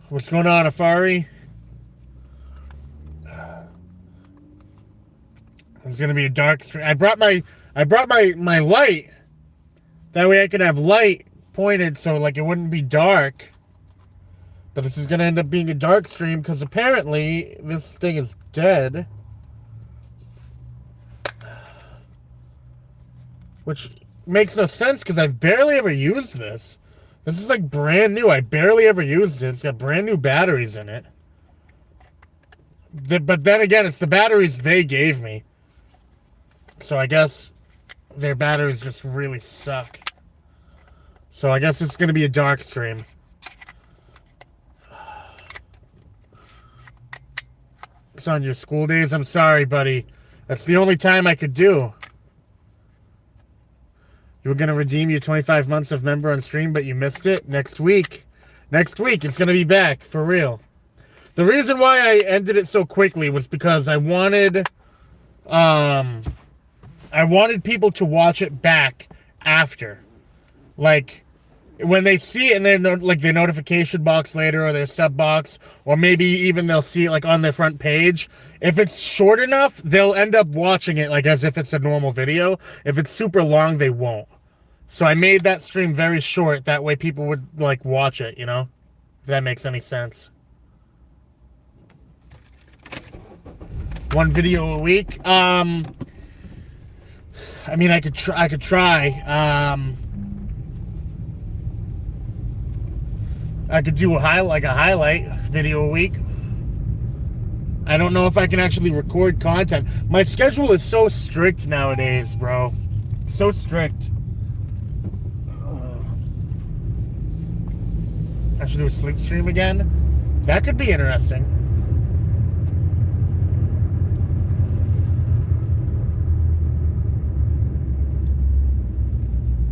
What's going on, Afari? It's gonna be a dark stream. I brought my light. That way I could have light pointed so like it wouldn't be dark. But this is gonna end up being a dark stream because apparently this thing is dead. Which makes no sense because I've barely ever used this. This is like brand new. I barely ever used it. It's got brand new batteries in it. But then again, it's the batteries they gave me. So I guess their batteries just really suck. So I guess it's going to be a dark stream. It's on your school days? I'm sorry, buddy. That's the only time I could do. You were going to redeem your 25 months of member on stream, but you missed it. Next week. Next week, it's going to be back, for real. The reason why I ended it so quickly was because I wanted people to watch it back after. Like, when they see it in their, like, their notification box later or their sub box, or maybe even they'll see it, like, on their front page. If it's short enough, they'll end up watching it, like, as if it's a normal video. If it's super long, they won't. So I made that stream very short. That way people would, like, watch it, you know? If that makes any sense. One video a week. I mean, I could try. I could do a highlight video a week. I don't know if I can actually record content. My schedule is so strict nowadays, bro. So strict. I should do a sleep stream again. That could be interesting.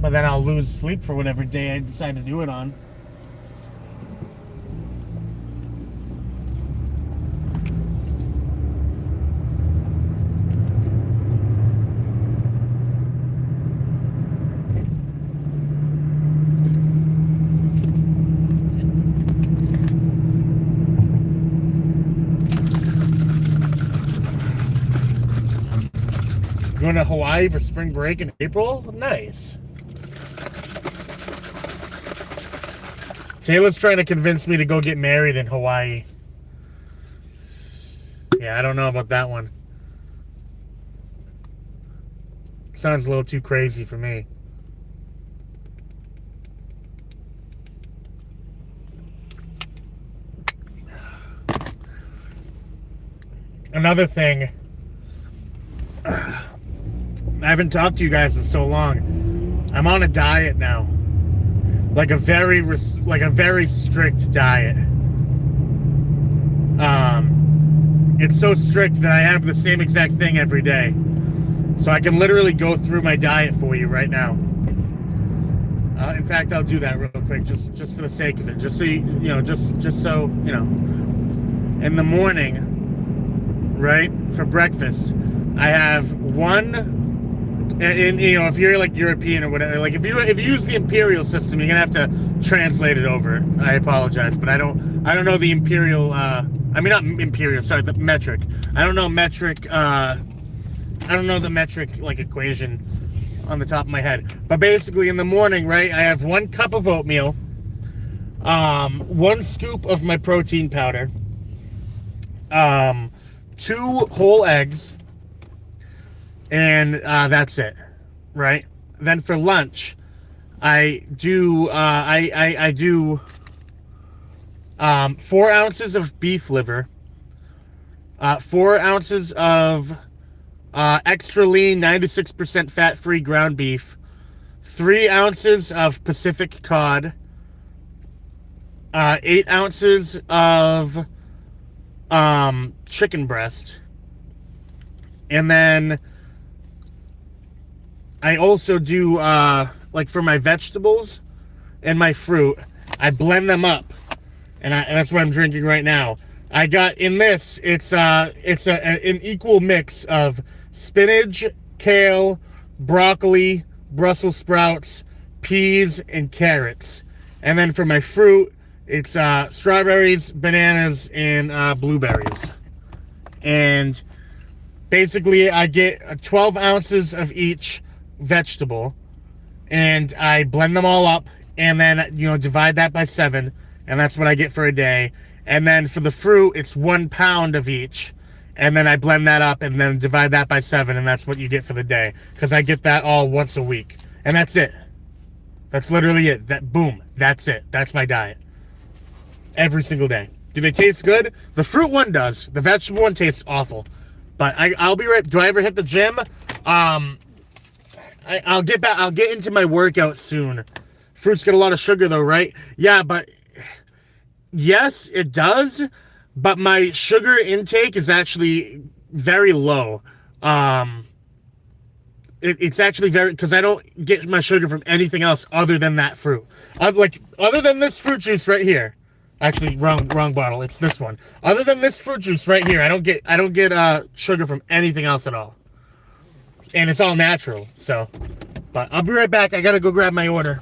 But then I'll lose sleep for whatever day I decide to do it on. Going to Hawaii for spring break in April? Nice. Taylor's trying to convince me to go get married in Hawaii. Yeah, I don't know about that one. Sounds a little too crazy for me. Another thing. I haven't talked to you guys in so long. I'm on a diet now. Like a very strict diet. It's so strict that I have the same exact thing every day. So I can literally go through my diet for you right now. In fact, I'll do that real quick, just for the sake of it. Just so just so you know. In the morning, right, for breakfast, I have one. And if you're like European or whatever, like if you use the imperial system, you're gonna have to translate it over. I apologize, but I don't know the imperial. I mean, not imperial. Sorry, the metric. I don't know metric. I don't know the metric like equation on the top of my head. But basically, in the morning, right, I have 1 cup of oatmeal, 1 scoop of my protein powder, 2 whole eggs. And that's it, right? Then for lunch, I do 4 ounces of beef liver, 4 ounces of extra lean 96% fat-free ground beef, 3 ounces of Pacific cod, 8 ounces of chicken breast, and then I also do, like for my vegetables and my fruit, I blend them up. And that's what I'm drinking right now. I got, in this, it's an equal mix of spinach, kale, broccoli, Brussels sprouts, peas, and carrots. And then for my fruit, It's strawberries, bananas, and blueberries. And basically, I get 12 ounces of each vegetable, and I blend them all up, and then divide that by 7, and that's what I get for a day. And then for the fruit, it's 1 pound of each, and then I blend that up, and then divide that by 7, and that's what you get for the day. Because I get that all once a week, and that's it. That's literally it. That boom. That's it. That's my diet every single day. Do they taste good? The fruit one does. The vegetable one tastes awful. But I'll be right. Do I ever hit the gym? I'll get back. I'll get into my workout soon. Fruits get a lot of sugar though, right? Yeah, but yes, it does. But my sugar intake is actually very low. Um, it's actually very, because I don't get my sugar from anything else other than that fruit. Other than this fruit juice right here. Actually, wrong bottle. It's this one. Other than this fruit juice right here, I don't get sugar from anything else at all. And it's all natural. So, but I'll be right back. I gotta go grab my order.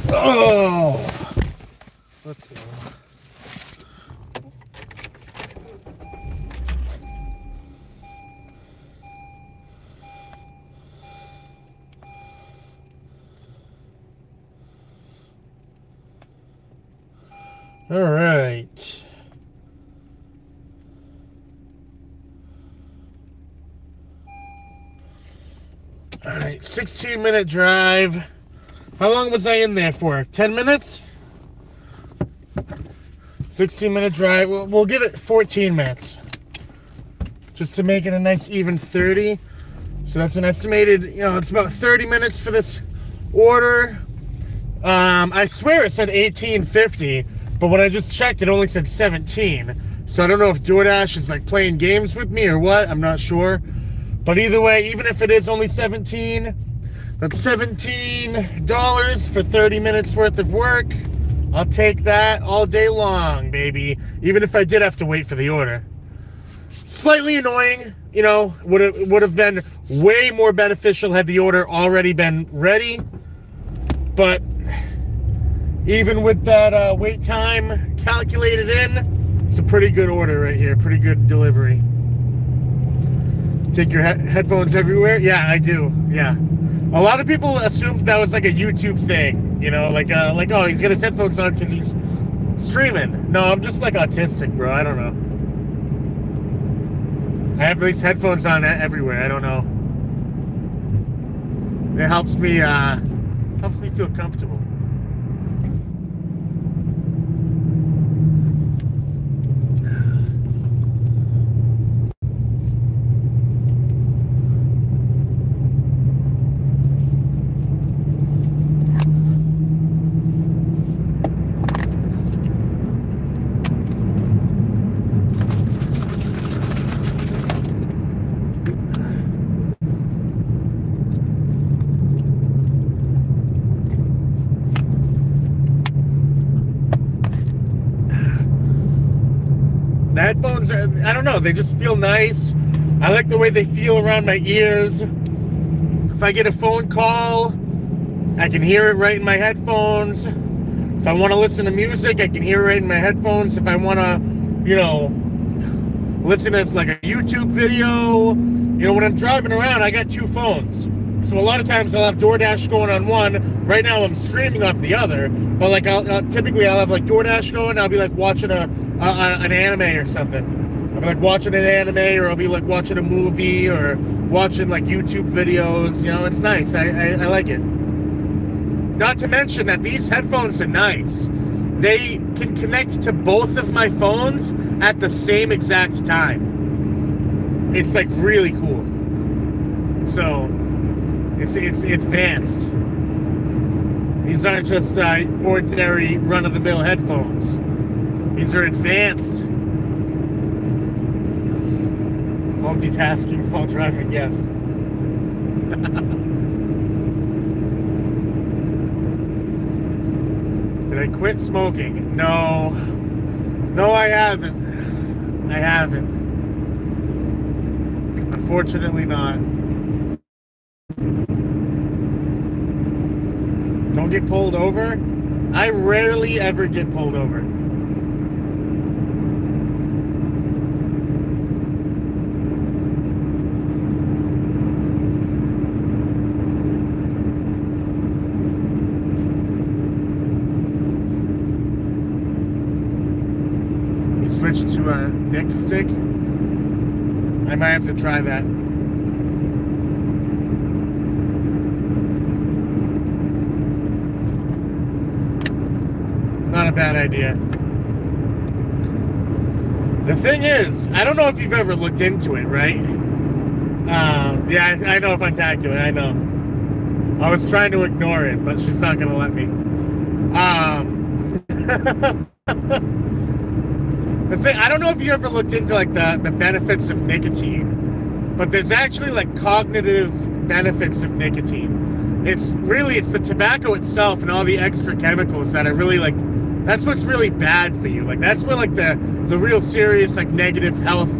Oh, let's go. All right. All right, 16-minute drive. How long was I in there for? 10 minutes? 16-minute drive. We'll give it 14 minutes. Just to make it a nice even 30. So that's an estimated, it's about 30 minutes for this order. I swear it said $18.50, but when I just checked, it only said 17. So I don't know if DoorDash is like playing games with me or what. I'm not sure. But either way, even if it is only 17, that's $17 for 30 minutes worth of work. I'll take that all day long, baby. Even if I did have to wait for the order. Slightly annoying, would have been way more beneficial had the order already been ready. But even with that wait time calculated in, it's a pretty good order right here. Pretty good delivery. Take your headphones everywhere? Yeah, I do. Yeah. A lot of people assumed that was like a YouTube thing, like oh, he's got his headphones on because he's streaming. No, I'm just like autistic, bro. I don't know. I have these headphones on everywhere. I don't know. It helps me feel comfortable. The headphones are, I don't know, they just feel nice. I like the way they feel around my ears. If I get a phone call, I can hear it right in my headphones. If I want to listen to music, I can hear it right in my headphones. If I want to, listen to like a YouTube video, when I'm driving around, I got two phones. So a lot of times I'll have DoorDash going on one. Right now I'm streaming off the other. But like typically I'll have like DoorDash going. I'll be like watching an anime or something. I'll be like watching an anime, or I'll be like watching a movie, or watching like YouTube videos. It's nice. I like it. Not to mention that these headphones are nice. They can connect to both of my phones at the same exact time. It's like really cool. So it's advanced. These aren't just ordinary run-of-the-mill headphones. These are advanced. Multitasking while driving, yes. Did I quit smoking? No. No, I haven't. I haven't. Unfortunately not. Don't get pulled over? I rarely ever get pulled over. Switch to a Nick stick. I might have to try that. It's not a bad idea. The thing is, I don't know if you've ever looked into it, right? Yeah, I know Funtacular, I know. I was trying to ignore it, but she's not gonna let me. The thing, I don't know if you ever looked into like the benefits of nicotine, but there's actually like cognitive benefits of nicotine. It's the tobacco itself and all the extra chemicals that are really like, that's what's really bad for you. Like that's where like the real serious like negative health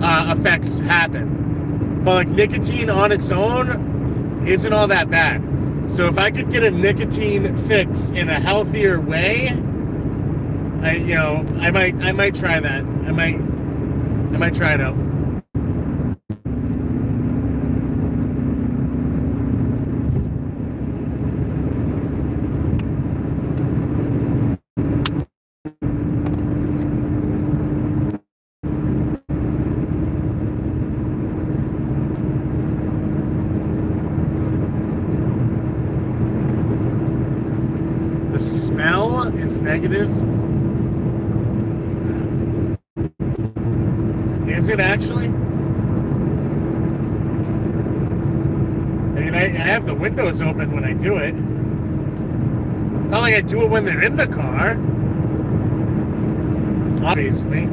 effects happen. But like nicotine on its own isn't all that bad. So if I could get a nicotine fix in a healthier way, I might try that. I might try it out. The smell is negative. Is it actually? I mean, I have the windows open when I do it. It's not like I do it when they're in the car. Obviously.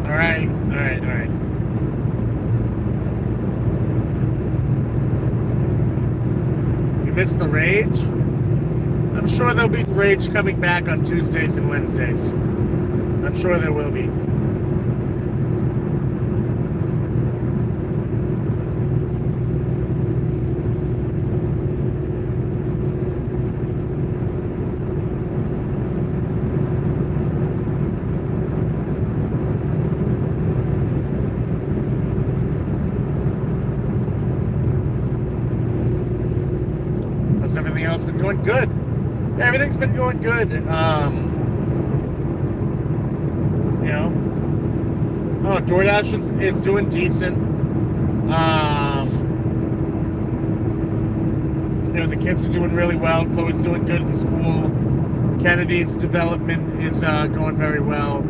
All right. You missed the rage? I'm sure there'll be rage coming back on Tuesdays and Wednesdays. I'm sure there will be. Everything else been going good. Everything's been going good. DoorDash is doing decent. The kids are doing really well. Chloe's doing good in school. Kennedy's development is going very well.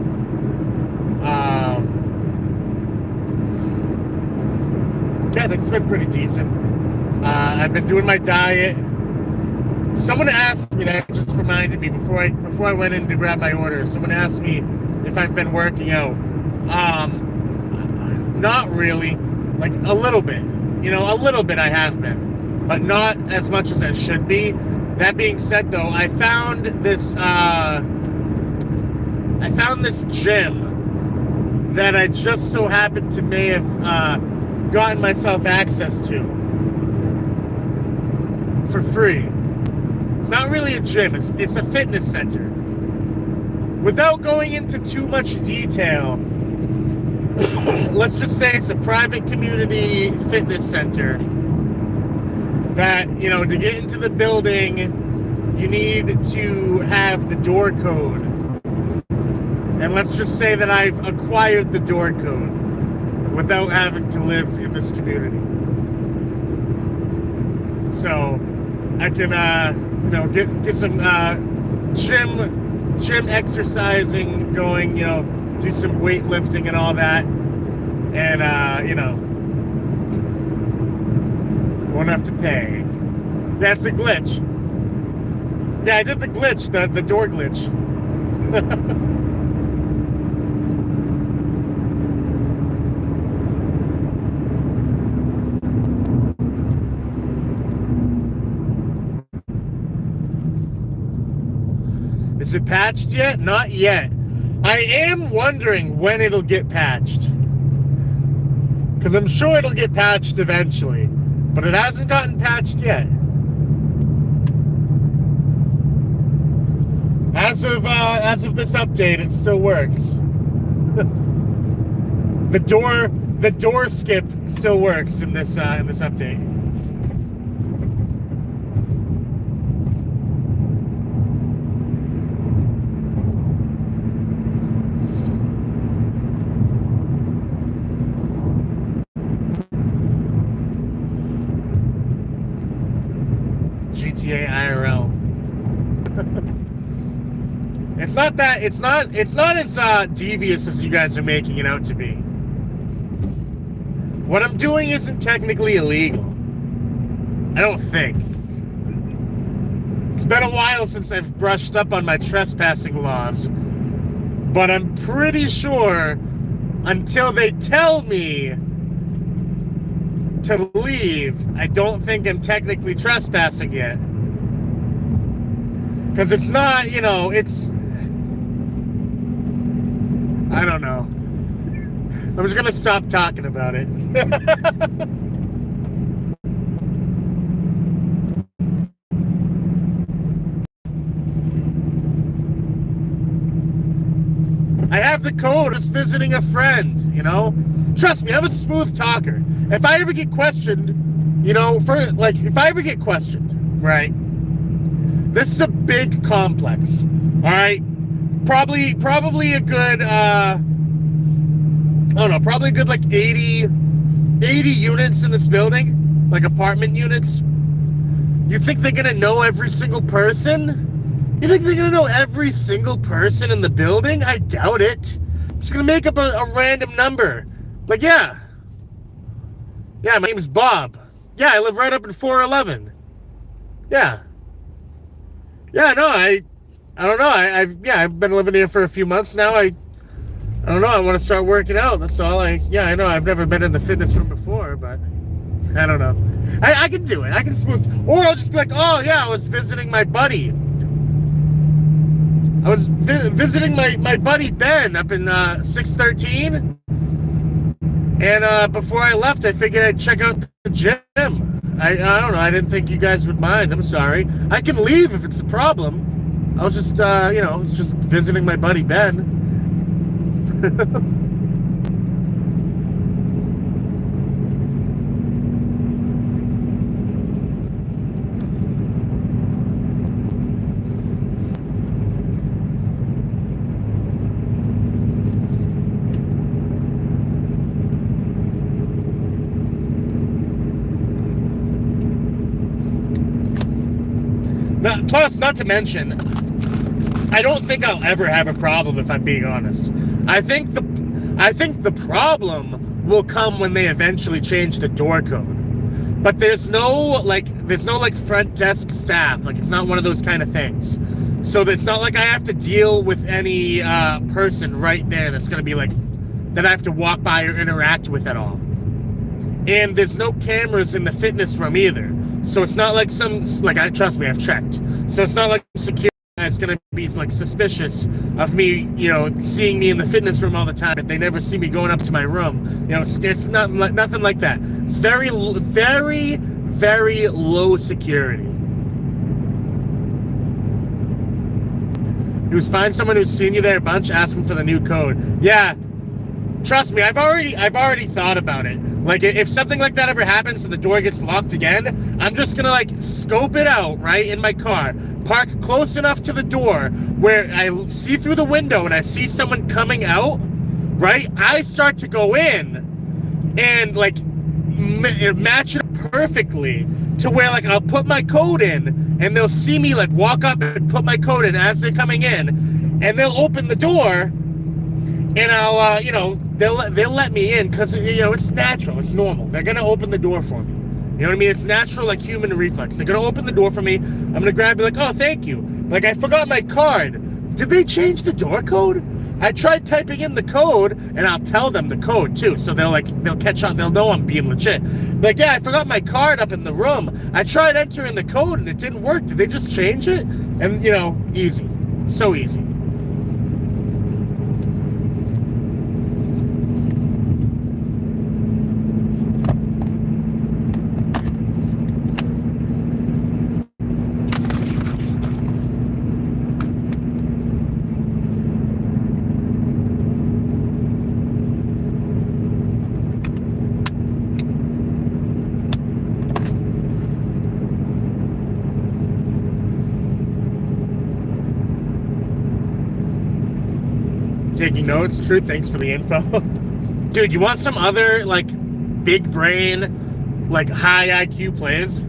I think it's been pretty decent. I've been doing my diet. Someone asked me, that just reminded me before I went in to grab my order. Someone asked me if I've been working out. Not really, like a little bit. A little bit I have been, but not as much as I should be. That being said, though, I found this gym that I just so happened to may have gotten myself access to for free. It's not really a gym, it's a fitness center. Without going into too much detail, let's just say it's a private community fitness center that, to get into the building, you need to have the door code. And let's just say that I've acquired the door code without having to live in this community. So I can, get some gym exercising going, do some weightlifting and all that. And, won't have to pay. That's the glitch. Yeah, I did the glitch, the door glitch. Is it patched yet? Not yet. I am wondering when it'll get patched. Because I'm sure it'll get patched eventually. But it hasn't gotten patched yet. As of this update, it still works. The door skip still works in this update. GTA IRL. It's not as devious as you guys are making it out to be. What I'm doing isn't technically illegal. I don't think. been a while since I've brushed up on my trespassing laws, but I'm pretty sure until they tell me to leave, I don't think I'm technically trespassing yet. Because it's not, you know, it's... I don't know. I'm just gonna stop talking about it. I have the code. Just visiting a friend, you know? Trust me, I'm a smooth talker. If I ever get questioned, you know, if I ever get questioned, right? This is a big complex, all right? Probably a good, I don't know, probably a good like 80 units in this building, like apartment units. You think they're gonna know every single person? You think they're gonna know every single person in the building? I doubt it. I'm just gonna make up a random number. Like, yeah, my name's Bob. Yeah, I live right up in 411. Yeah, no, I don't know. I've been living here for a few months now. I don't know. I want to start working out. That's all. I know. I've never been in the fitness room before, but I don't know. I can do it. I can smooth. Or I'll just be like, oh yeah, I was visiting my buddy. I was visiting my buddy Ben up in 613, and before I left, I figured I'd check out the gym. I don't know. I didn't think you guys would mind. I'm sorry. I can leave if it's a problem. I was just, you know, just visiting my buddy Ben. Plus, not to mention, I don't think I'll ever have a problem if I'm being honest. I think the problem will come when they eventually change the door code. But there's no front desk staff. Like, it's not one of those kind of things. So it's not like I have to deal with any person right there that's going to be like, that I have to walk by or interact with at all. And there's no cameras in the fitness room either. So it's not like trust me, I've checked. So it's not like security is going to be like suspicious of me, you know, seeing me in the fitness room all the time. If they never see me going up to my room, you know, it's nothing like that. It's very, very, very low security. You just find someone who's seen you there a bunch, ask them for the new code. Yeah, trust me, I've already thought about it. Like, if something like that ever happens and the door gets locked again, I'm just gonna like scope it out, right, in my car, park close enough to the door where I see through the window and I see someone coming out, right? I start to go in and like match it perfectly to where like I'll put my code in and they'll see me like walk up and put my code in as they're coming in, and they'll open the door. And I'll, you know, they'll let me in because, you know, it's natural. It's normal. They're going to open the door for me. You know what I mean? It's natural, like human reflex. They're going to open the door for me. I'm going to grab it like, oh, thank you. Like, I forgot my card. Did they change the door code? I tried typing in the code, and I'll tell them the code, too. So they'll catch on. They'll know I'm being legit. Like, yeah, I forgot my card up in the room. I tried entering the code, and it didn't work. Did they just change it? And, you know, easy. So easy. Taking notes, Truth, thanks for the info. Dude, you want some other, like, big brain, like, high IQ plays?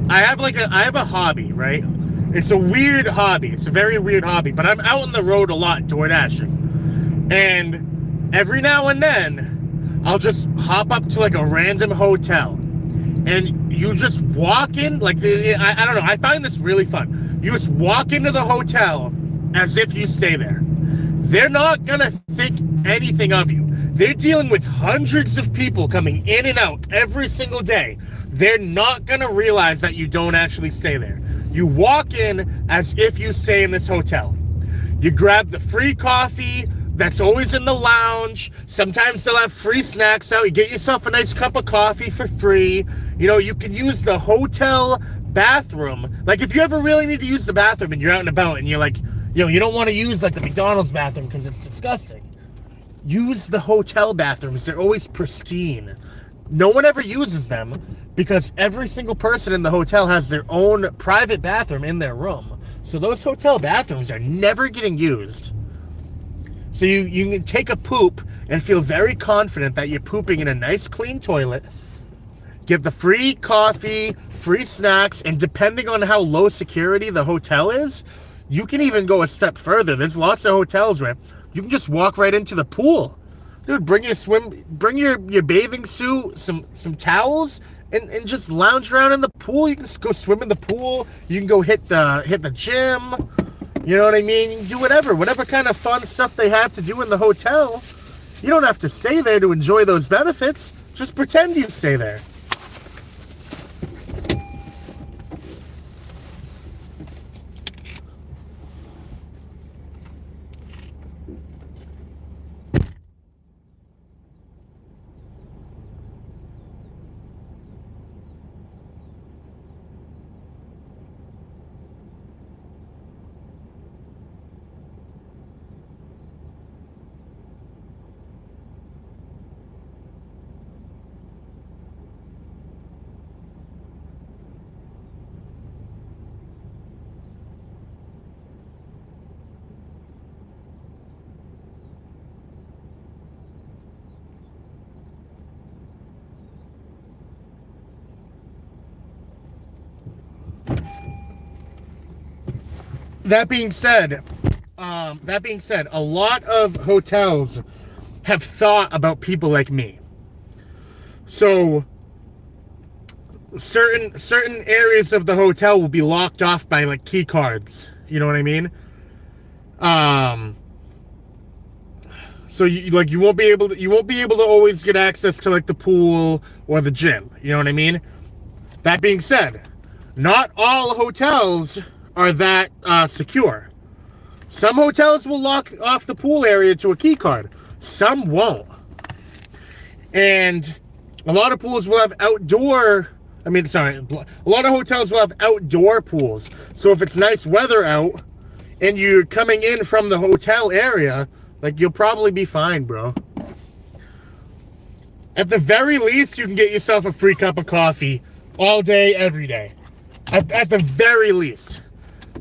I have a hobby, right? It's a weird hobby. It's a very weird hobby, but I'm out on the road a lot door dashing. And every now and then, I'll just hop up to, like, a random hotel. and you just walk in, like, I don't know, I find this really fun. You just walk into the hotel as if you stay there. They're not gonna think anything of you. They're dealing with hundreds of people coming in and out every single day. They're not gonna realize that you don't actually stay there. You walk in as if you stay in this hotel. You grab the free coffee that's always in the lounge. Sometimes they'll have free snacks out. You get yourself a nice cup of coffee for free. You know, you can use the hotel bathroom. Like, if you ever really need to use the bathroom and you're out and about and you're like, you know, you don't want to use like the McDonald's bathroom because it's disgusting. Use the hotel bathrooms. They're always pristine. No one ever uses them because every single person in the hotel has their own private bathroom in their room. So those hotel bathrooms are never getting used. So you can take a poop and feel very confident that you're pooping in a nice clean toilet. Get the free coffee, free snacks, and depending on how low security the hotel is, you can even go a step further. There's lots of hotels where you can just walk right into the pool. Dude, bring your bathing suit, some towels, and just lounge around in the pool. You can just go swim in the pool. You can go hit the gym. You know what I mean? You can do whatever kind of fun stuff they have to do in the hotel. You don't have to stay there to enjoy those benefits. Just pretend you stay there. That being said, a lot of hotels have thought about people like me. So certain areas of the hotel will be locked off by like key cards. You know what I mean? So you won't be able to always get access to like the pool or the gym. You know what I mean? That being said, not all hotels are that secure. Some hotels will lock off the pool area to a key card. Some won't. And a lot of pools will have a lot of hotels will have outdoor pools. So if it's nice weather out and you're coming in from the hotel area, like, you'll probably be fine, bro. At the very least, you can get yourself a free cup of coffee all day, every day. At the very least.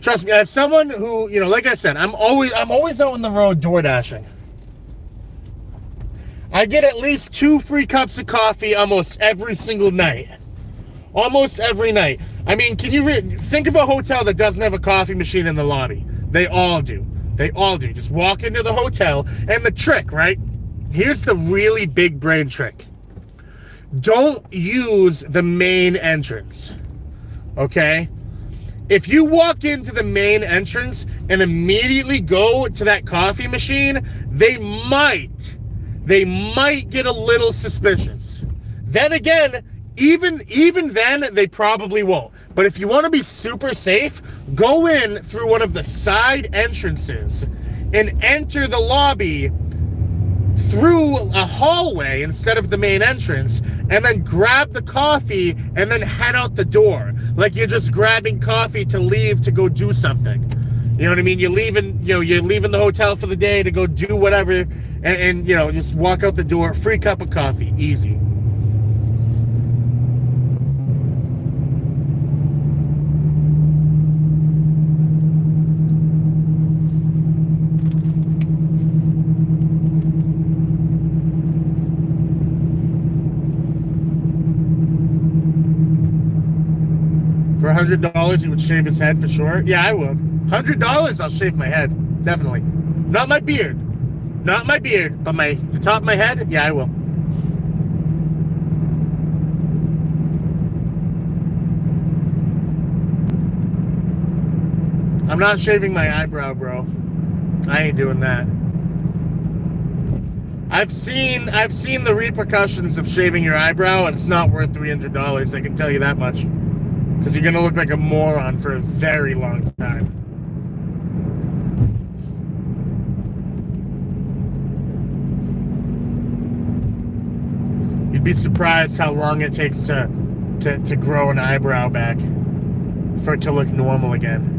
Trust me, as someone who, you know, like I said, I'm always out on the road door dashing. I get at least 2 free cups of coffee almost every single night. Almost every night. I mean, can you think of a hotel that doesn't have a coffee machine in the lobby? They all do. They all do. Just walk into the hotel, and the trick, right? Here's the really big brain trick. Don't use the main entrance. Okay? If you walk into the main entrance and immediately go to that coffee machine, they might get a little suspicious. Then again, even then, they probably won't. But if you want to be super safe, go in through one of the side entrances and enter the lobby through a hallway instead of the main entrance, and then grab the coffee and then head out the door. Like you're just grabbing coffee to leave to go do something. You know what I mean? You're leaving the hotel for the day to go do whatever, and you know, just walk out the door, free cup of coffee, easy. For $100, you would shave his head for sure? Yeah, I would. $100, I'll shave my head. Definitely. Not my beard. Not my beard, but the top of my head? Yeah, I will. I'm not shaving my eyebrow, bro. I ain't doing that. I've seen the repercussions of shaving your eyebrow, and it's not worth $300. I can tell you that much. Because you're gonna look like a moron for a very long time. You'd be surprised how long it takes to grow an eyebrow back for it to look normal again.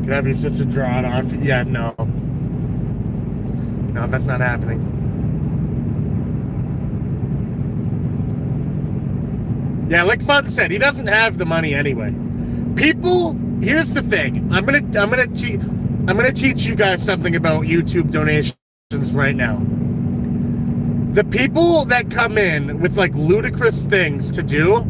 Could have your sister draw it on for, yeah, no. No, that's not happening. Yeah, like Fun said, he doesn't have the money anyway. People, here's the thing. I'm gonna teach you guys something about YouTube donations right now. The people that come in with like ludicrous things to do,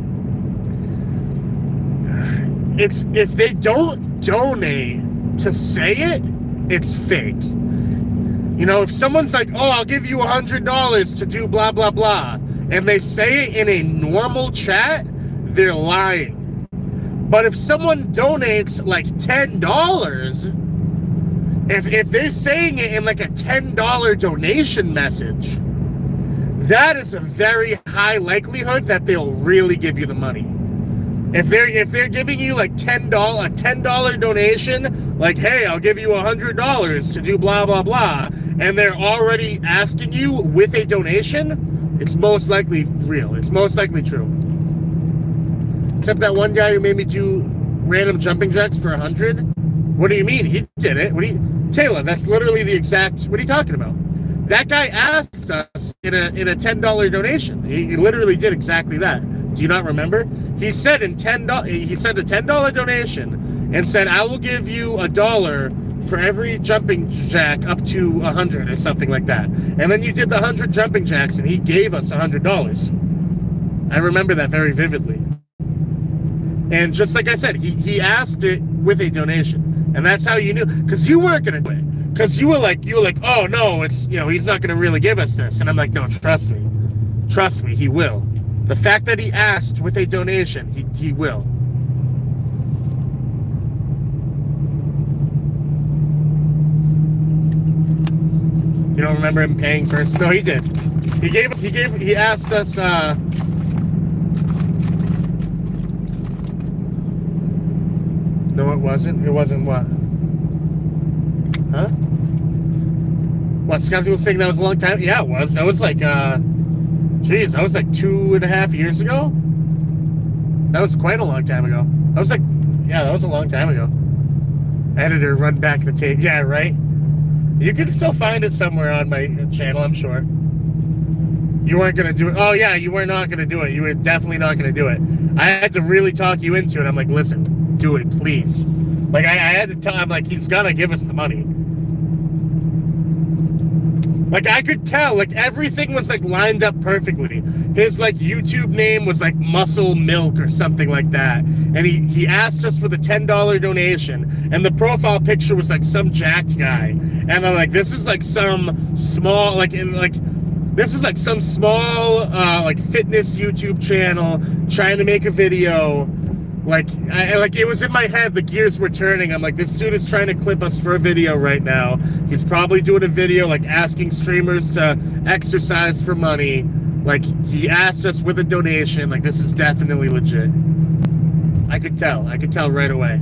it's if they don't donate to say it, it's fake. You know, if someone's like, oh, I'll give you $100 to do blah blah blah, and they say it in a normal chat, they're lying. But if someone donates like $10, if they're saying it in like a $10 donation message, that is a very high likelihood that they'll really give you the money. If they're giving you like a $10 donation, like, hey, I'll give you $100 to do blah blah blah, and they're already asking you with a donation, it's most likely real. It's most likely true. Except that one guy who made me do random jumping jacks for $100. What do you mean? He did it. Taylor, that's literally the exact. What are you talking about? That guy asked us in a $10 donation. He literally did exactly that. Do you not remember? He said he sent a $10 donation and said, I will give you $1 for every jumping jack up to 100 or something like that. And then you did the 100 jumping jacks and he gave us $100. I remember that very vividly. And just like I said, he asked it with a donation. And that's how you knew, because you weren't going to do it. Because you were like, oh no, it's, he's not going to really give us this. And I'm like, no, trust me, he will. The fact that he asked with a donation, he will. You don't remember him paying first? No, he did. He asked us, no, it wasn't. It wasn't what? Huh? What, Skeptical saying that was a long time? Yeah, it was. That was like, geez, that was like 2.5 years ago? That was quite a long time ago. That was like, yeah, that was a long time ago. Editor, run back the tape. Yeah, right? You can still find it somewhere on my channel, I'm sure. You weren't going to do it. Oh, yeah, you were not going to do it. You were definitely not going to do it. I had to really talk you into it. I'm like, listen, do it, please. Like, I had to tell him, like, he's going to give us the money. Like, I could tell, like, everything was, like, lined up perfectly. His, like, YouTube name was, like, Muscle Milk or something like that. And he asked us with a $10 donation. And the profile picture was, like, some jacked guy. And I'm like, this is, like, some small, like, this is, like, some small, like, fitness YouTube channel trying to make a video. Like, it was in my head, the gears were turning. I'm like, this dude is trying to clip us for a video right now. He's probably doing a video, like, asking streamers to exercise for money. Like, he asked us with a donation. Like, this is definitely legit. I could tell right away.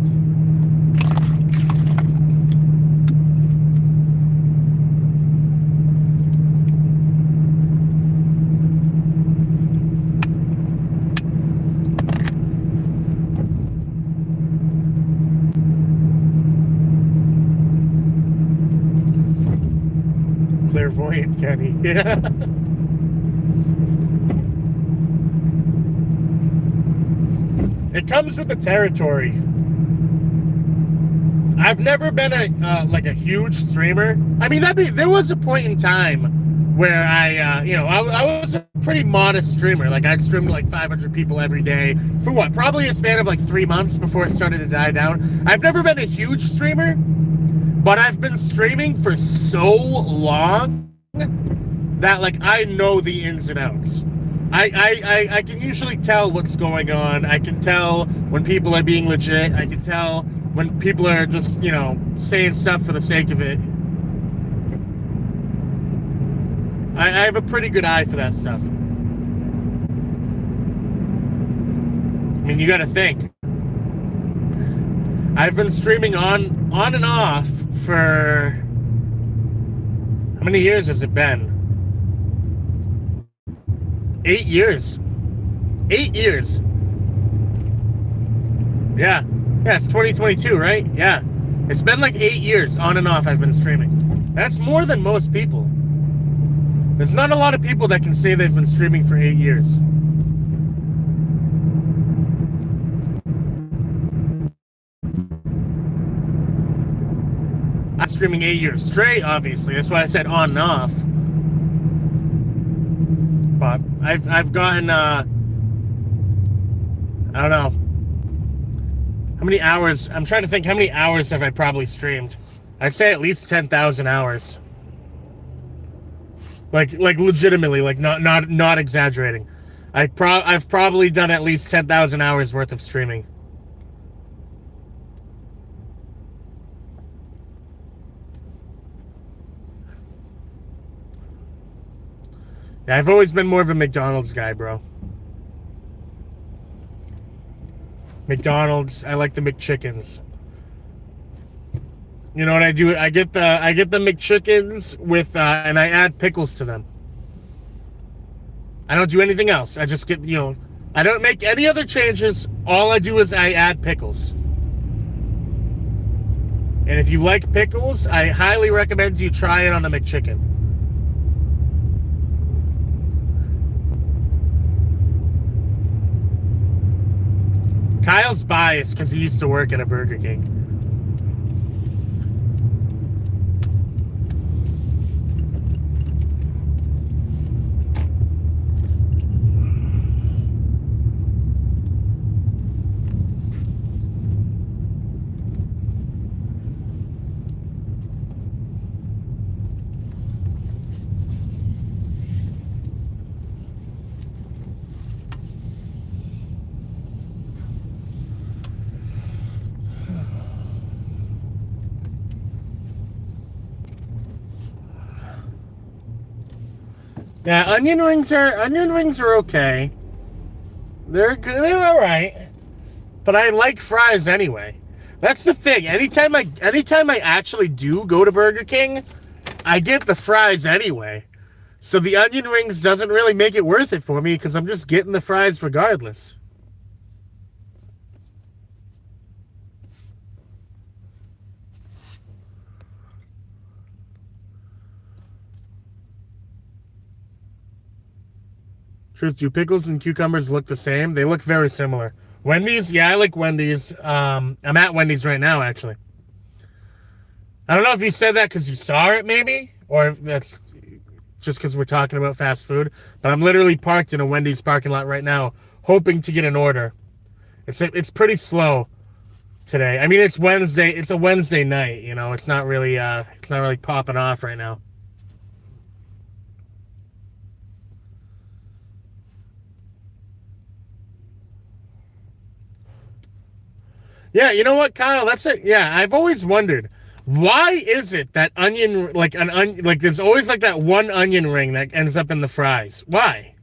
Clairvoyant Kenny. Yeah. It comes with the territory. I've never been a like a huge streamer. I mean, there was a point in time where I was a pretty modest streamer. Like I'd stream to like 500 people every day for what? Probably a span of like 3 months before it started to die down. I've never been a huge streamer, but I've been streaming for so long that like I know the ins and outs. I can usually tell what's going on. I can tell when people are being legit. I can tell when people are just, saying stuff for the sake of it. I have a pretty good eye for that stuff. I mean, you gotta think. I've been streaming on and off for... How many years has it been? 8 years. 8 years. Yeah. Yeah, it's 2022, right? Yeah. It's been like 8 years on and off I've been streaming. That's more than most people. There's not a lot of people that can say they've been streaming for 8 years. I'm streaming 8 years straight, obviously. That's why I said on and off. But I've gotten, I don't know. How many hours? I'm trying to think, how many hours have I probably streamed? I'd say at least 10,000 hours. Like legitimately, like not exaggerating. I've probably done at least 10,000 hours worth of streaming. Yeah, I've always been more of a McDonald's guy, bro. McDonald's, I like the McChickens. You know what I do? I get the McChickens with and I add pickles to them. I don't do anything else. I just get, I don't make any other changes. All I do is I add pickles. And if you like pickles, I highly recommend you try it on the McChicken. Kyle's biased because he used to work at a Burger King. Yeah, onion rings are okay. They're good. They're all right. But I like fries anyway. That's the thing. Anytime I actually do go to Burger King, I get the fries anyway. So the onion rings doesn't really make it worth it for me because I'm just getting the fries regardless. Truth, do pickles and cucumbers look the same? They look very similar. Wendy's? Yeah, I like Wendy's. I'm at Wendy's right now, actually. I don't know if you said that because you saw it, maybe, or if that's just because we're talking about fast food, but I'm literally parked in a Wendy's parking lot right now, hoping to get an order. It's pretty slow today. I mean, it's Wednesday. It's a Wednesday night, It's not really popping off right now. Yeah, you know what, Kyle? That's it. Yeah, I've always wondered, why is it that there's always like that one onion ring that ends up in the fries? Why?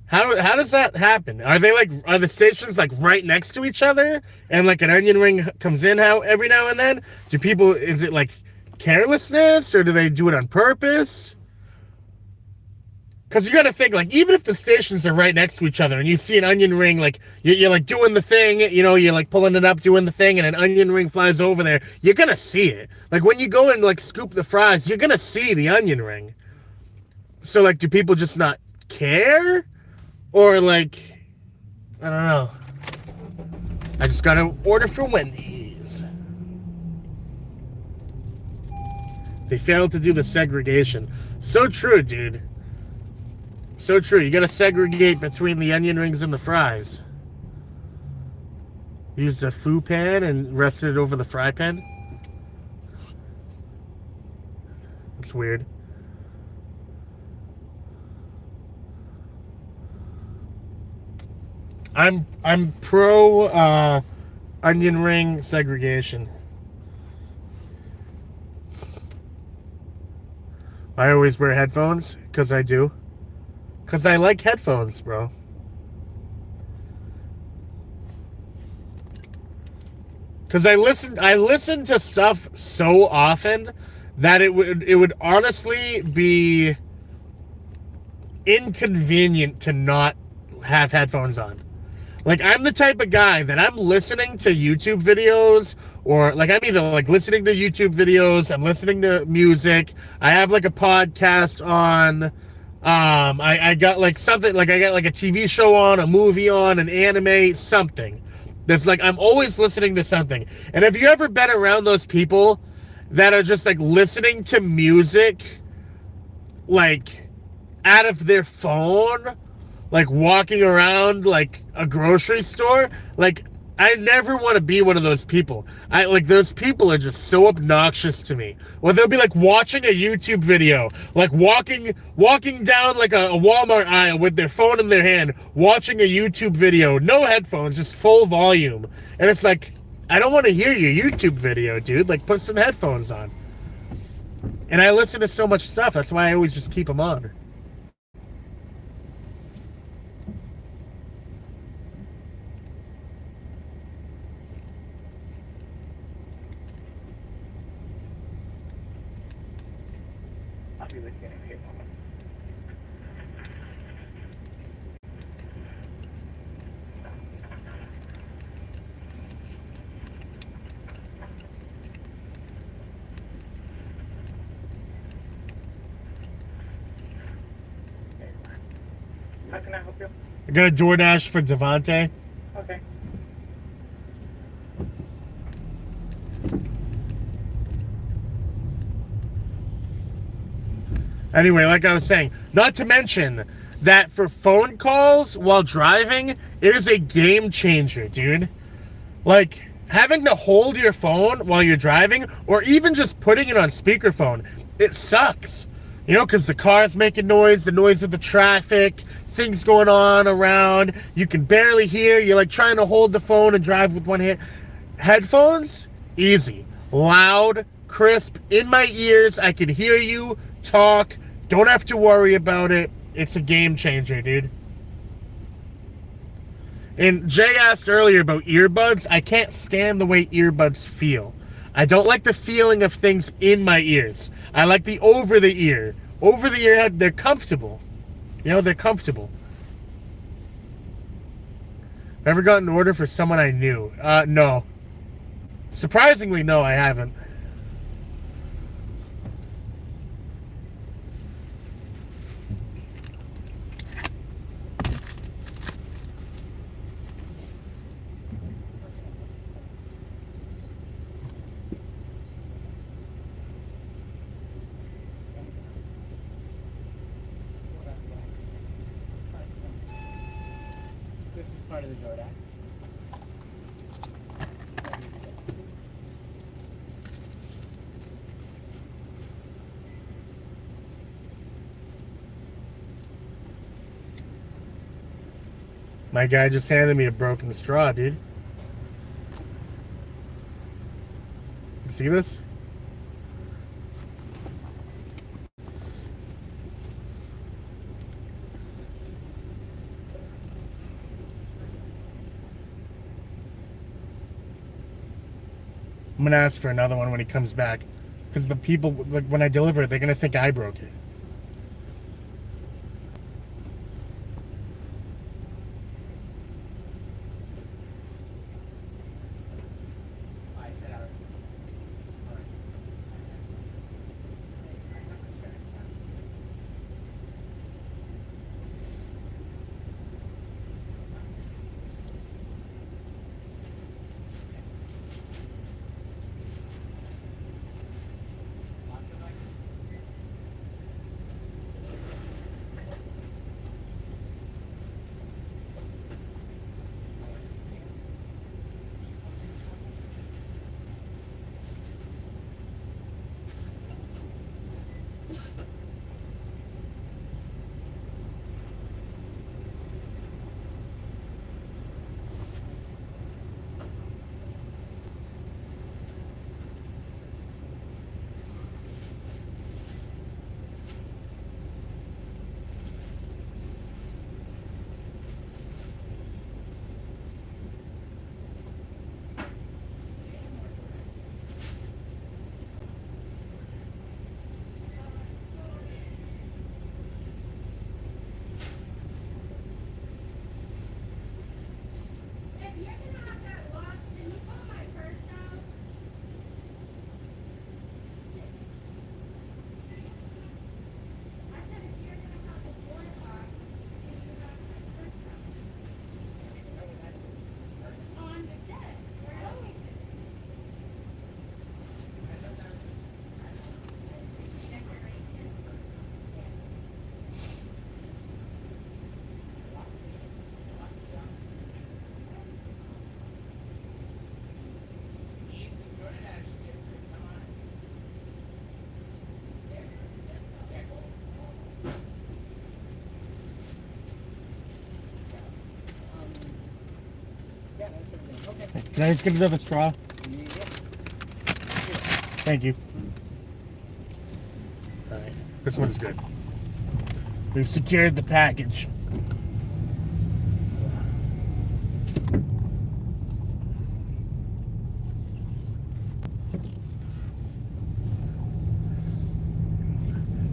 How does that happen? Are the stations like right next to each other and like an onion ring comes in every now and then? Is it like carelessness or do they do it on purpose? Because you got to think, like, even if the stations are right next to each other and you see an onion ring, like, you're like doing the thing, you're like pulling it up, doing the thing, and an onion ring flies over there, you're going to see it. Like, when you go and, like, scoop the fries, you're going to see the onion ring. So, like, do people just not care? Or, like, I don't know. I just got to order from Wendy's. They failed to do the segregation. So true, dude. So true. You gotta segregate between the onion rings and the fries. Used a foo pan and rested it over the fry pan. That's weird. I'm pro onion ring segregation. I always wear headphones because I do. Because I like headphones, bro. Because I listen to stuff so often that it would honestly be inconvenient to not have headphones on. Like, I'm the type of guy that I'm listening to YouTube videos, or like I'm either like listening to YouTube videos, I'm listening to music, I have like a podcast on, I got like something, like I got like a TV show on, a movie on, an anime, something. That's like, I'm always listening to something. And have you ever been around those people that are just like listening to music, like out of their phone? Like walking around like a grocery store? Like, I never want to be one of those people. Those people are just so obnoxious to me. Or they'll be like watching a YouTube video, like walking down like a Walmart aisle with their phone in their hand, watching a YouTube video, no headphones, just full volume. And it's like, I don't want to hear your YouTube video, dude. Like, put some headphones on. And I listen to so much stuff. That's why I always just keep them on. How can I help you? I got a DoorDash for Devontae. Okay. Anyway, like I was saying, not to mention that for phone calls while driving, it is a game changer, dude. Like, having to hold your phone while you're driving, or even just putting it on speakerphone, it sucks. You know, because the car's making noise, the noise of the traffic, things going on around, you can barely hear, you're like trying to hold the phone and drive with one hand. Headphones, easy. Loud, crisp, in my ears, I can hear you, talk, don't have to worry about it. It's a game changer, dude. And Jay asked earlier about earbuds. I can't stand the way earbuds feel. I don't like the feeling of things in my ears. I like the over the ear. Over the ear, they're comfortable. You know, they're comfortable. Ever gotten an order for someone I knew? No. Surprisingly, no, I haven't. This is part of the DoorDash. My guy just handed me a broken straw, dude. You see this? I'm gonna ask for another one when he comes back, because the people, like, when I deliver it, they're gonna think I broke it. I said ours. All right. Can I just get another straw? Yeah. Thank you. All right, this one's good. We've secured the package.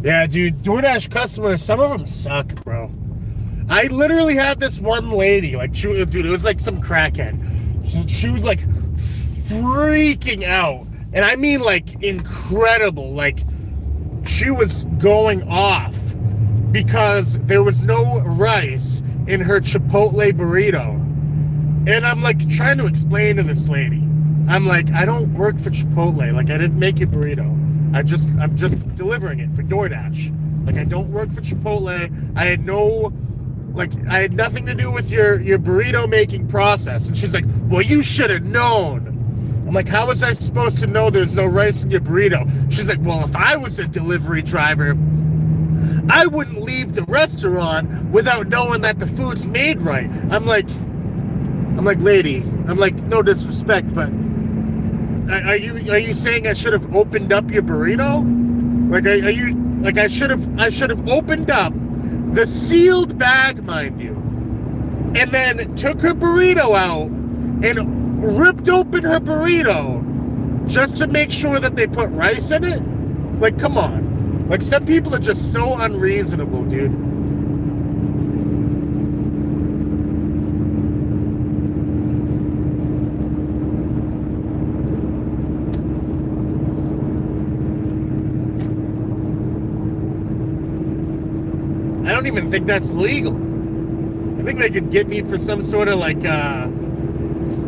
Yeah, dude, DoorDash customers, some of them suck, bro. I literally had this one lady, like, dude, it was like some crackhead. She was like freaking out. And I mean like incredible. Like, she was going off because there was no rice in her Chipotle burrito. And I'm like trying to explain to this lady. I'm like, I don't work for Chipotle. Like, I didn't make a burrito. I'm just delivering it for DoorDash. Like, I don't work for Chipotle. I had nothing to do with your burrito making process. And she's like, well, you should have known. I'm like, how was I supposed to know there's no rice in your burrito? She's like, well, if I was a delivery driver, I wouldn't leave the restaurant without knowing that the food's made right. I'm like, lady, no disrespect, but are you saying I should have opened up your burrito? Like, are you like I should have opened up the sealed bag, mind you, and then took her burrito out and ripped open her burrito just to make sure that they put rice in it? Like, come on. Like, some people are just so unreasonable, dude. I don't even think that's legal. I think they could get me for some sort of like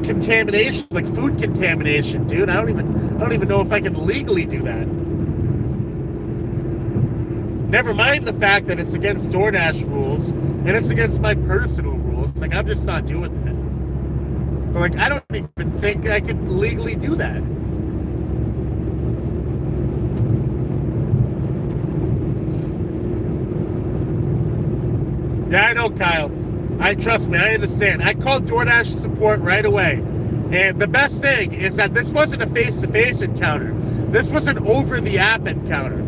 contamination, like food contamination, dude. I don't even know if I can legally do that. Never mind the fact that it's against DoorDash rules and it's against my personal rules. Like, I'm just not doing that. But like, I don't even think I could legally do that. Yeah, I know, Kyle. Trust me, I understand. I called DoorDash support right away. And the best thing is that this wasn't a face-to-face encounter. This was an over-the-app encounter.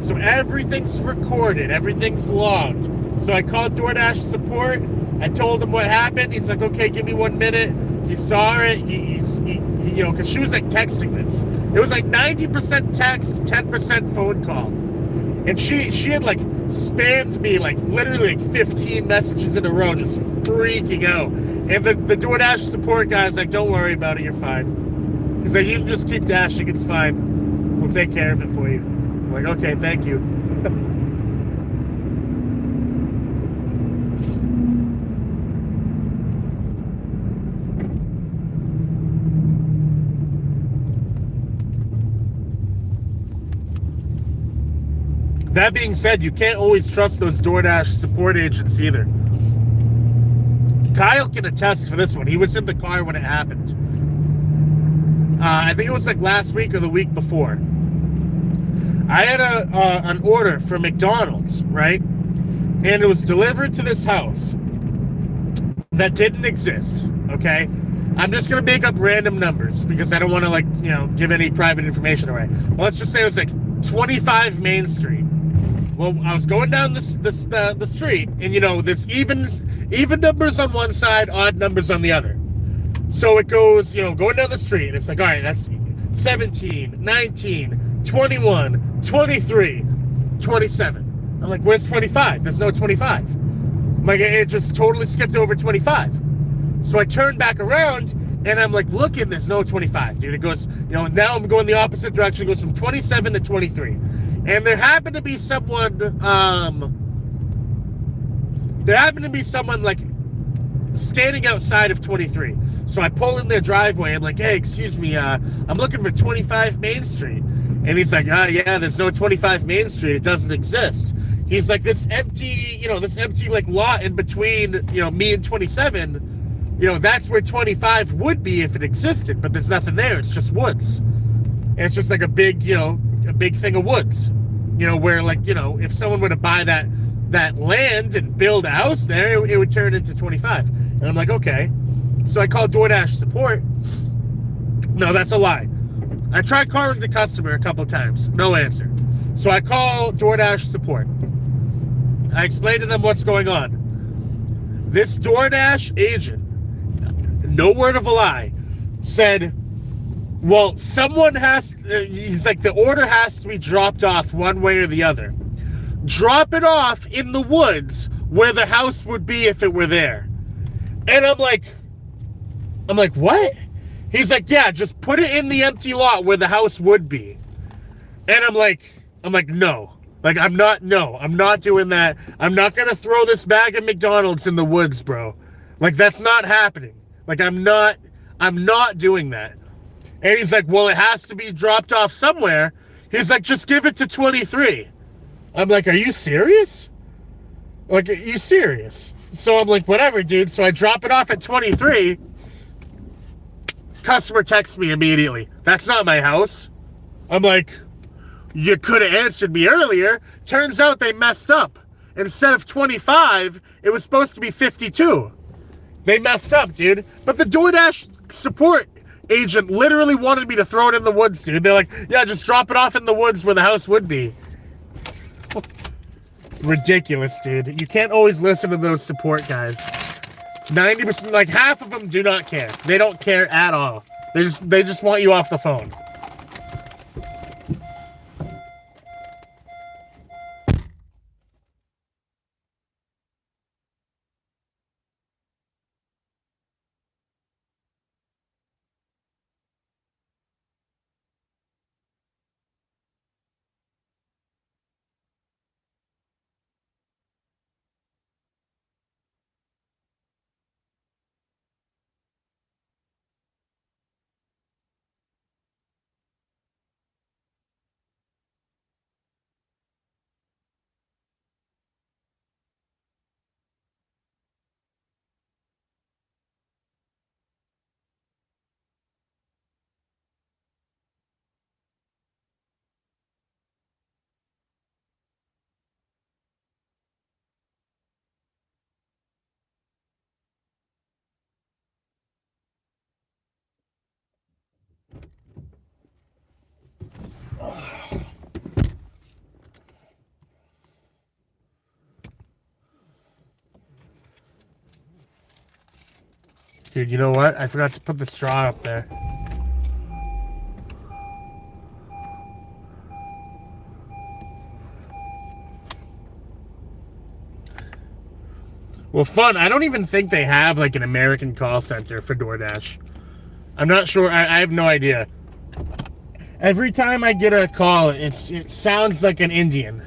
So everything's recorded. Everything's logged. So I called DoorDash support. I told him what happened. He's like, okay, give me 1 minute. He saw it. He you know, because she was like texting this. It was like 90% text, 10% phone call. And she had like spammed me like literally like 15 messages in a row, just freaking out. And the DoorDash support guy's like, don't worry about it, you're fine. He's like, you can just keep dashing, it's fine. We'll take care of it for you. I'm like, okay, thank you. That being said, you can't always trust those DoorDash support agents either. Kyle can attest for this one. He was in the car when it happened. I think it was like last week or the week before. I had an order for McDonald's, right? And it was delivered to this house that didn't exist, okay? I'm just going to make up random numbers because I don't want to, like, you know, give any private information away. Well, let's just say it was like 25 Main Street. Well, I was going down the street, and you know, there's even numbers on one side, odd numbers on the other. So it goes, you know, going down the street, and it's like, all right, that's 17, 19, 21, 23, 27. I'm like, where's 25? There's no 25. I'm like, it just totally skipped over 25. So I turned back around, and I'm like, looking, there's no 25, dude. It goes, you know, now I'm going the opposite direction. It goes from 27 to 23. And there happened to be someone, like standing outside of 23. So I pull in their driveway. I'm like, hey, excuse me, I'm looking for 25 Main Street. And he's like, yeah, there's no 25 Main Street. It doesn't exist. He's like, this empty like lot in between, you know, me and 27, you know, that's where 25 would be if it existed, but there's nothing there. It's just woods. And it's just like a big thing of woods, you know, where, like, you know, if someone were to buy that land and build a house there, it would turn into 25. And I'm like, okay. So I called DoorDash support, No, that's a lie. I tried calling the customer a couple times. No answer. So I call DoorDash support. I explain to them what's going on. This DoorDash agent, no word of a lie, said, well, someone has, he's like, the order has to be dropped off one way or the other. Drop it off in the woods where the house would be if it were there. And I'm like, what? He's like, yeah, just put it in the empty lot where the house would be. And I'm like, no. Like, I'm not doing that. I'm not going to throw this bag of McDonald's in the woods, bro. Like, that's not happening. Like, I'm not doing that. And he's like, well, it has to be dropped off somewhere. He's like, just give it to 23. I'm like, are you serious? Like, are you serious? So I'm like, whatever, dude. So I drop it off at 23. Customer texts me immediately. That's not my house. I'm like, you could have answered me earlier. Turns out they messed up. Instead of 25, it was supposed to be 52. They messed up, dude. But the DoorDash support agent literally wanted me to throw it in the woods, dude. They're like, yeah, just drop it off in the woods where the house would be. Ridiculous, dude. You can't always listen to those support guys. 90%, like half of them do not care. They don't care at all. They just want you off the phone. Dude, you know what? I forgot to put the straw up there. Well, fun. I don't even think they have like an American call center for DoorDash. I'm not sure. I have no idea. Every time I get a call, it sounds like an Indian.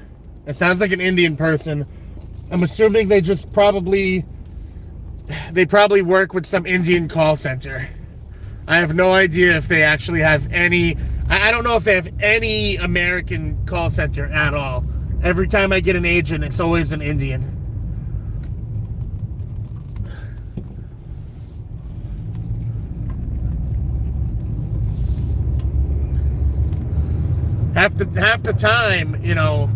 It sounds like an Indian person. I'm assuming they probably work with some Indian call center. I have no idea if they actually have any. I don't know if they have any American call center at all. Every time I get an agent, it's always an Indian. Half the time, you know,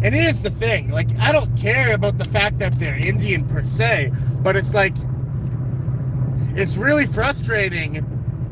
and here's the thing, like, I don't care about the fact that they're Indian per se, but it's like, it's really frustrating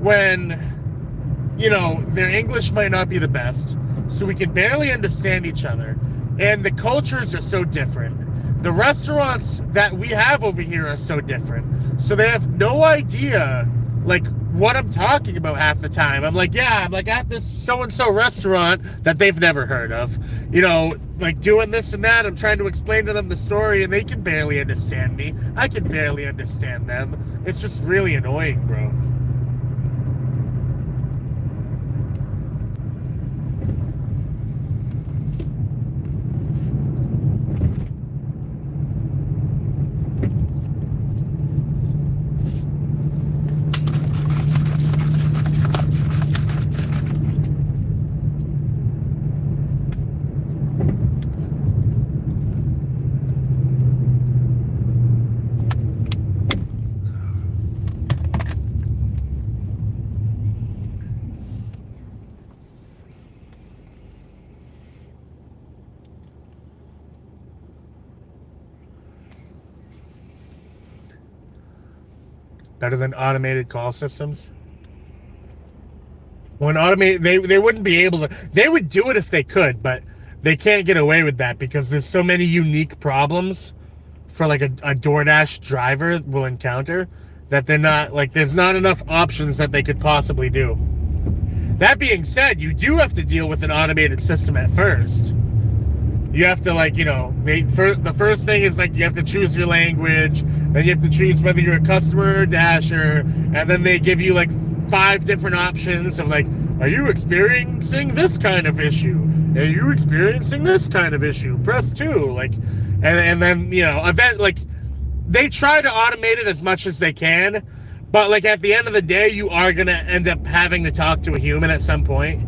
when, you know, their English might not be the best, so we can barely understand each other, and the cultures are so different. The restaurants that we have over here are so different, so they have no idea, like, what I'm talking about half the time. I'm like, yeah, I'm like at this so-and-so restaurant that they've never heard of, you know, like doing this and that. I'm trying to explain to them the story and they can barely understand me. I can barely understand them. It's just really annoying, bro. Better than automated call systems. When automate, they wouldn't be able to. They would do it if they could, but they can't get away with that because there's so many unique problems for like a DoorDash driver will encounter that they're not like there's not enough options that they could possibly do. That being said, you do have to deal with an automated system at first. You have to the first thing is like you have to choose your language, then you have to choose whether you're a customer or dasher, and then they give you like 5 different options of like, are you experiencing this kind of issue? Are you experiencing this kind of issue? Press 2, like, and then event like they try to automate it as much as they can, but like at the end of the day, you are gonna end up having to talk to a human at some point.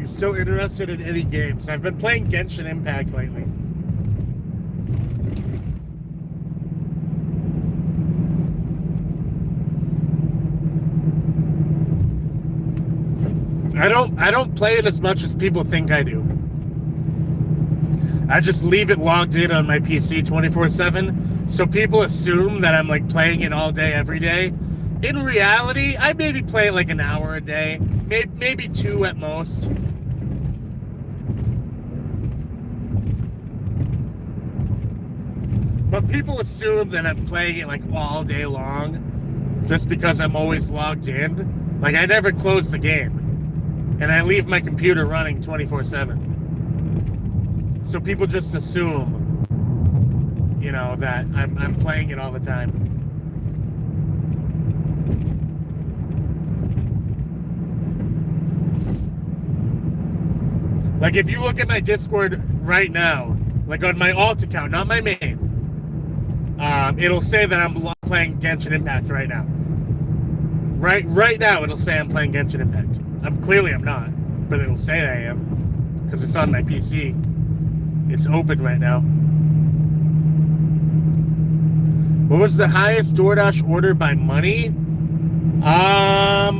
Still interested in any games? I've been playing Genshin Impact lately. I don't play it as much as people think I do. I just leave it logged in on my PC 24/7, so people assume that I'm like playing it all day every day. In reality, I maybe play it like an hour a day, maybe 2 at most. But people assume that I'm playing it like all day long just because I'm always logged in. Like I never close the game. And I leave my computer running 24/7. So people just assume, that I'm playing it all the time. Like if you look at my Discord right now, like on my alt account, not my main, it'll say that I'm playing Genshin Impact right now. Right now, it'll say I'm playing Genshin Impact. I'm not, but it'll say I am because it's on my PC. It's open right now. What was the highest DoorDash order by money? I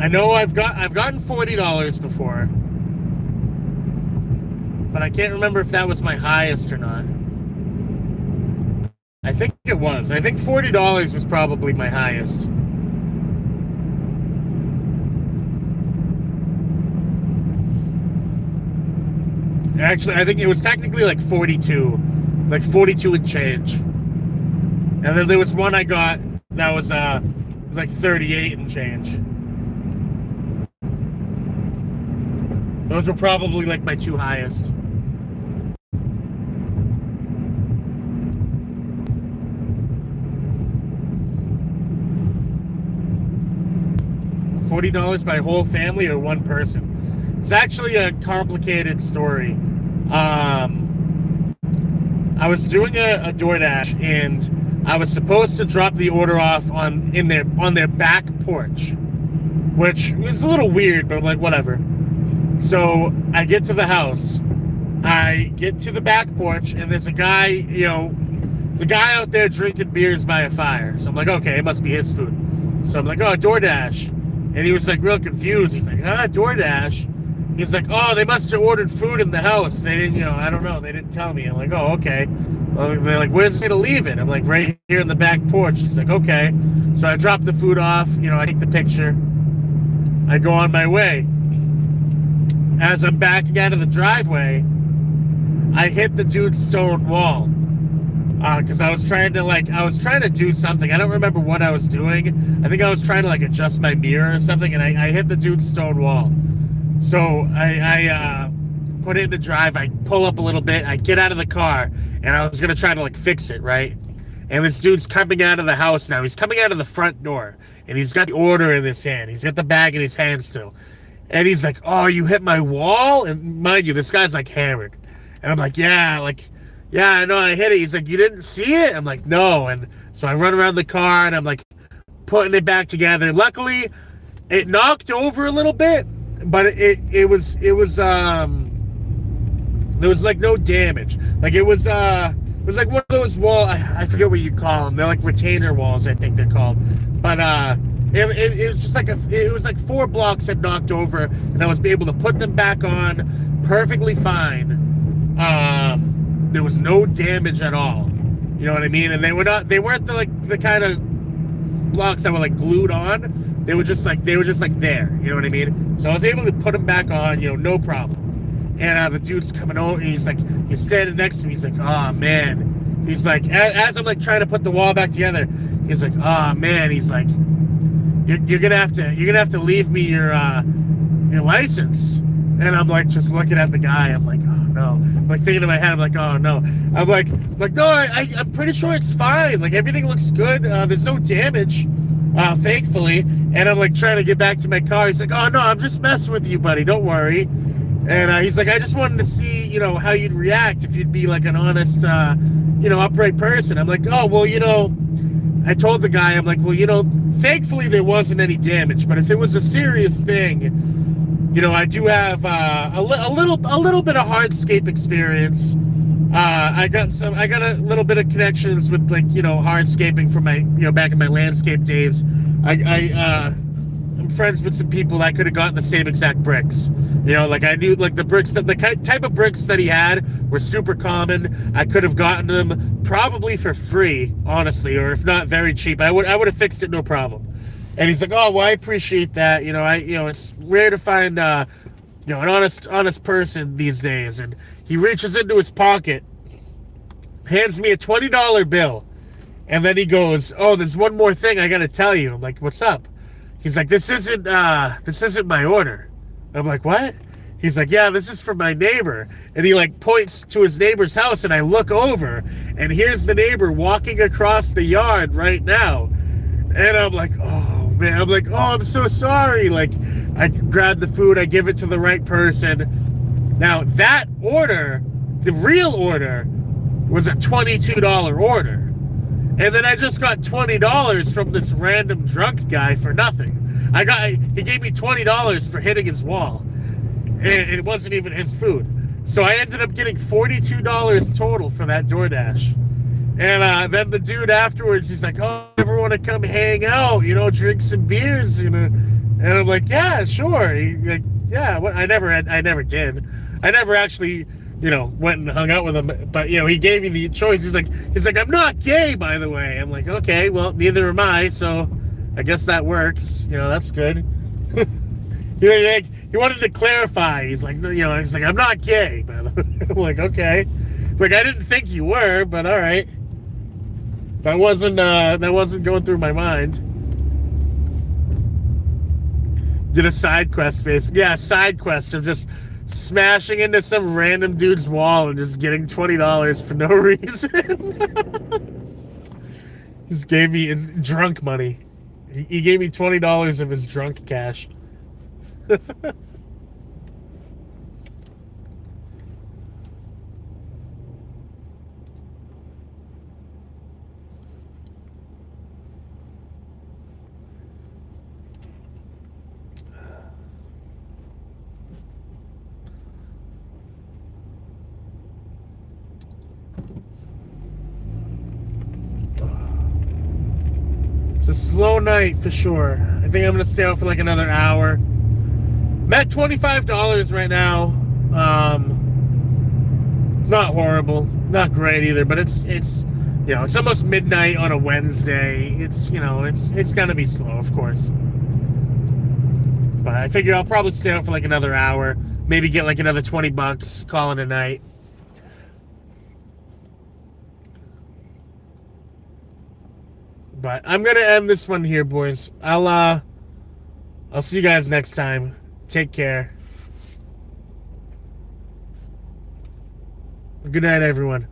know I've gotten $40 before, but I can't remember if that was my highest or not. I think it was. I think $40 was probably my highest. Actually, I think it was technically like 42. Like 42 and change. And then there was one I got that was like 38 and change. Those were probably like my 2 highest. $40 by whole family or one person? It's actually a complicated story. I was doing a DoorDash and I was supposed to drop the order off on their back porch, which is a little weird, but I'm like, whatever. So I get to the house, I get to the back porch, and there's a guy, the guy out there drinking beers by a fire. So I'm like, okay, it must be his food. So I'm like, oh, DoorDash. And he was like real confused. He's like, DoorDash? He's like, oh, they must have ordered food in the house. They didn't, I don't know. They didn't tell me. I'm like, oh, okay. Well, they're like, where's he to leave it? I'm like, right here in the back porch. He's like, okay. So I drop the food off. I take the picture. I go on my way. As I'm backing out of the driveway, I hit the dude's stone wall. Because I was trying to do something. I don't remember what I was doing. I think I was trying to adjust my mirror or something, and I hit the dude's stone wall. So I put it in the drive. I pull up a little bit. I get out of the car, and I was gonna try to like fix it, right? And this dude's coming out of the house now. He's coming out of the front door, and he's got the order in his hand. He's got the bag in his hand still, and he's like, "Oh, you hit my wall?" And mind you, this guy's like hammered, and I'm like, "Yeah, I know I hit it." He's like, "You didn't see it?" I'm like, "No." And so I run around the car, and I'm like putting it back together. Luckily, it knocked over a little bit, but it was there was like no damage. Like it was like one of those wall. I forget what you call them. They're like retainer walls, I think they're called. But it was just like it was like 4 blocks had knocked over, and I was able to put them back on perfectly fine. There was no damage at all. You know what I mean? And they weren't the kind of blocks that were like glued on. They were just like there. You know what I mean? So I was able to put them back on. You know, no problem. And the dude's coming over. He's standing next to me. He's like, "Oh man." He's like, as I'm like trying to put the wall back together, he's like, "Oh man." He's like, "You're gonna have to leave me your license." And I'm like just looking at the guy. I'm like, "Oh no." I'm like thinking in my head. I'm like, "Oh no." I'm like no. I'm pretty sure it's fine. Like everything looks good. There's no damage, thankfully. And I'm like trying to get back to my car. He's like, "Oh no, I'm just messing with you, buddy. Don't worry." And he's like, "I just wanted to see, you know, how you'd react if you'd be like an honest, upright person." I'm like, "Oh, well, I told the guy, I'm like, "Well, thankfully there wasn't any damage, but if it was a serious thing, I do have a little bit of hardscape experience. I got a little bit of connections with hardscaping from my, back in my landscape days. I'm friends with some people that could have gotten the same exact bricks. I knew the bricks the type of bricks that he had were super common. I could have gotten them probably for free, honestly, or if not very cheap. I would have fixed it, no problem." And he's like, "Oh, well, I appreciate that. It's rare to find an honest person these days." And he reaches into his pocket, hands me a $20 bill, and then he goes, "Oh, there's one more thing I got to tell you." I'm like, "What's up?" He's like, this isn't my order." I'm like, "What?" He's like, "Yeah, this is for my neighbor." And he like points to his neighbor's house, and I look over, and here's the neighbor walking across the yard right now. And I'm like, "Oh man." I'm like, "Oh, I'm so sorry." Like, I grab the food, I give it to the right person. Now that order, the real order, was a $22 order. And then I just got $20 from this random drunk guy for nothing. He gave me $20 for hitting his wall. And it wasn't even his food. So I ended up getting $42 total for that DoorDash. And then the dude afterwards, he's like, "Oh, ever want to come hang out, drink some beers, And I'm like, "Yeah, sure." "Yeah, what?" I never did. I never actually, went and hung out with him. But, he gave me the choice. He's like, "I'm not gay, by the way." I'm like, "Okay, well, neither am I. So I guess that works. That's good." He wanted to clarify. He's like, "I'm not gay, by the way." I'm like, "Okay." Like, I didn't think you were, but all right. That wasn't going through my mind. Did a side quest basically. Yeah, side quest of just smashing into some random dude's wall and just getting $20 for no reason. Just gave me his drunk money. He gave me $20 of his drunk cash. It's a slow night for sure. I think I'm gonna stay out for like another hour. I'm at $25 right now. Not horrible, not great either, but it's almost midnight on a Wednesday. It's gonna be slow, of course. But I figure I'll probably stay out for like another hour, maybe get like another $20, call it a night. But I'm gonna end this one here, boys. I'll see you guys next time. Take care. Good night, everyone.